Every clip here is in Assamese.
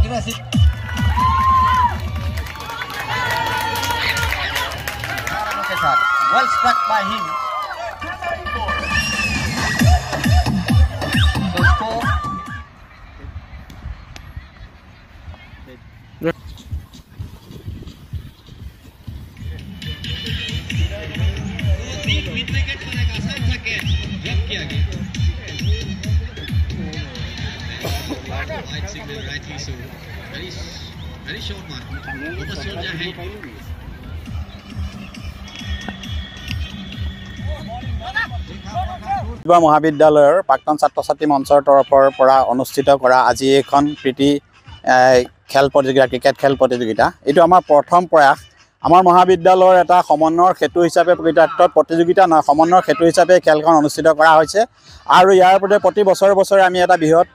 aggressive. Well struck by him. So score. Right signal, right issue. Very short one. Almost short ahead. মহাবিদ্যালয়ৰ প্ৰাক্তন ছাত্ৰ ছাত্ৰী মঞ্চৰ তৰফৰ পৰা অনুষ্ঠিত কৰা আজি এখন প্ৰীতি খেল প্ৰতিযোগিতা ক্ৰিকেট খেল প্ৰতিযোগিতা এইটো আমাৰ প্ৰথম প্ৰয়াস আমাৰ মহাবিদ্যালয়ৰ এটা সমন্বয়ৰ হেতু হিচাপে প্ৰকৃতাৰ্থত প্ৰতিযোগিতা নহয় সমন্বয়ৰ হেতু হিচাপে খেলখন অনুষ্ঠিত কৰা হৈছে আৰু ইয়াৰ প্ৰতি বছৰে আমি এটা বৃহৎ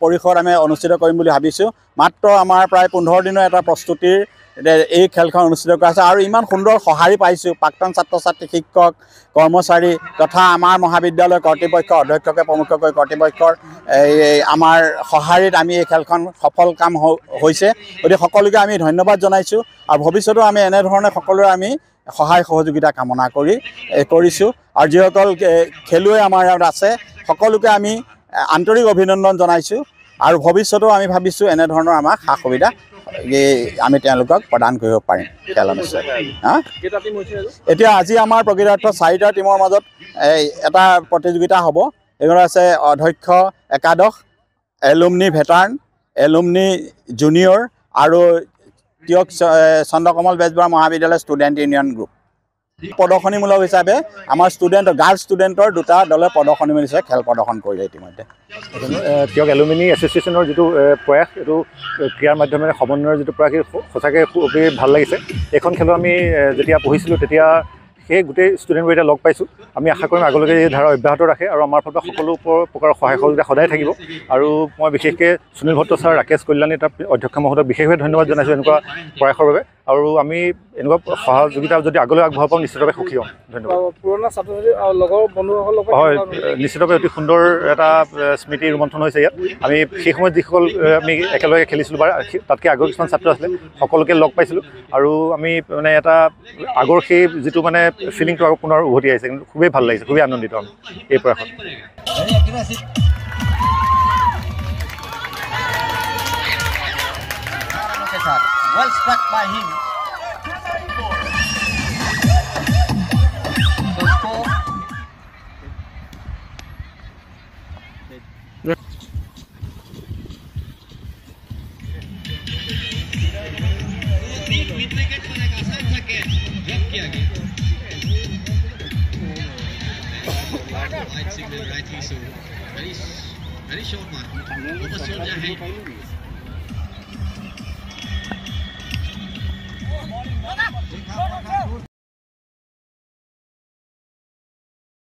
পৰিসৰ আমি অনুষ্ঠিত কৰিম বুলি ভাবিছোঁ মাত্ৰ আমাৰ প্ৰায় 15 দিনৰ এটা প্ৰস্তুতিৰ এই খেলখন অনুষ্ঠিত কৰা হৈছে আৰু ইমান সুন্দৰ সঁহাৰি পাইছোঁ প্ৰাক্তন ছাত্ৰ ছাত্ৰী শিক্ষক কৰ্মচাৰী তথা আমাৰ মহাবিদ্যালয়ৰ কৰ্তৃপক্ষ অধ্যক্ষকে প্ৰমুখকৈ কৰ্তৃপক্ষৰ আমাৰ সঁহাৰিত আমি এই খেলখন সফল কাম হৈছে গতিকে সকলোকে আমি ধন্যবাদ জনাইছোঁ আৰু ভৱিষ্যতেও আমি এনেধৰণে সকলোৰে আমি সহায় সহযোগিতা কামনা কৰিছোঁ আৰু যিসকল খেলুৱৈ আমাৰ ইয়াত আছে সকলোকে আমি আন্তৰিক অভিনন্দন জনাইছোঁ আৰু ভৱিষ্যতেও আমি ভাবিছোঁ এনেধৰণৰ আমাৰ সা সুবিধা আমি তেওঁলোকক প্ৰদান কৰিব পাৰিম খেল অনুষ্ঠিত এতিয়া আজি আমাৰ প্ৰকৃতাৰ্থ 4টা টিমৰ মাজত এটা প্ৰতিযোগিতা হ'ব এগুলো আছে অধ্যক্ষ একাদশ এলুমনি ভেটাৰ্ন এলুমনি জুনিয়ৰ আৰু তিয়ক চন্দ্ৰকমল বেজবৰুৱা মহাবিদ্যালয় ষ্টুডেণ্ট ইউনিয়ন গ্ৰুপ প্ৰদৰ্শনীমূলক হিচাপে আমাৰ গাৰ্লছ ষ্টুডেণ্টৰ দুটা দলে প্ৰদৰ্শনীমূলক হিচাপে খেল প্ৰদৰ্শন কৰিলে ইতিমধ্যে তিয়ক এলুমিনি এছ'চিয়েশ্যনৰ যিটো প্ৰয়াস এইটো ক্ৰীড়াৰ মাধ্যমেৰে সমন্বয়ৰ যিটো প্ৰয়াস সঁচাকৈ খুবেই ভাল লাগিছে এইখন খেলত আমি যেতিয়া পঢ়িছিলোঁ তেতিয়া সেই গোটেই ষ্টুডেণ্টবোৰ এতিয়া লগ পাইছোঁ আমি আশা কৰিম আগলৈকে এই ধাৰা অব্যাহত ৰাখে আৰু আমাৰ ফালৰ পৰা সকলো প্ৰকাৰৰ সহায় সহযোগিতা সদায় থাকিব আৰু মই বিশেষকৈ সুনীল ভট্ট ছাৰ ৰাকেশ কল্যাণী তাৰ অধ্যক্ষ মহোদয়ক বিশেষভাৱে ধন্যবাদ জনাইছোঁ এনেকুৱা প্ৰয়াসৰ বাবে আৰু আমি এনেকুৱা সহযোগিতা যদি আগলৈ আগবঢ়াব পাওঁ নিশ্চিতভাৱে সুখী হ'ম ধন্যবাদ পুৰণা ছাত্ৰ ছাত্ৰী লগৰ বন্ধুসকলৰ হয় নিশ্চিতভাৱে অতি সুন্দৰ এটা স্মৃতি ৰোমন্থন হৈছে ইয়াত আমি সেই সময়ত যিসকল আমি একেলগে খেলিছিলোঁ বা তাতকৈ আগৰ কিছুমান ছাত্ৰ আছিলে সকলোকে লগ পাইছিলোঁ আৰু আমি মানে এটা আগৰ সেই যিটো মানে ফিলিংটো আকৌ পুনৰ উভতি আহিছে কিন্তু খুবেই ভাল লাগিছে খুবেই আনন্দিত আমি এই প্ৰয়াসত Well struck by him. So score. Right signal, right issue. Very short one. Almost short ahead.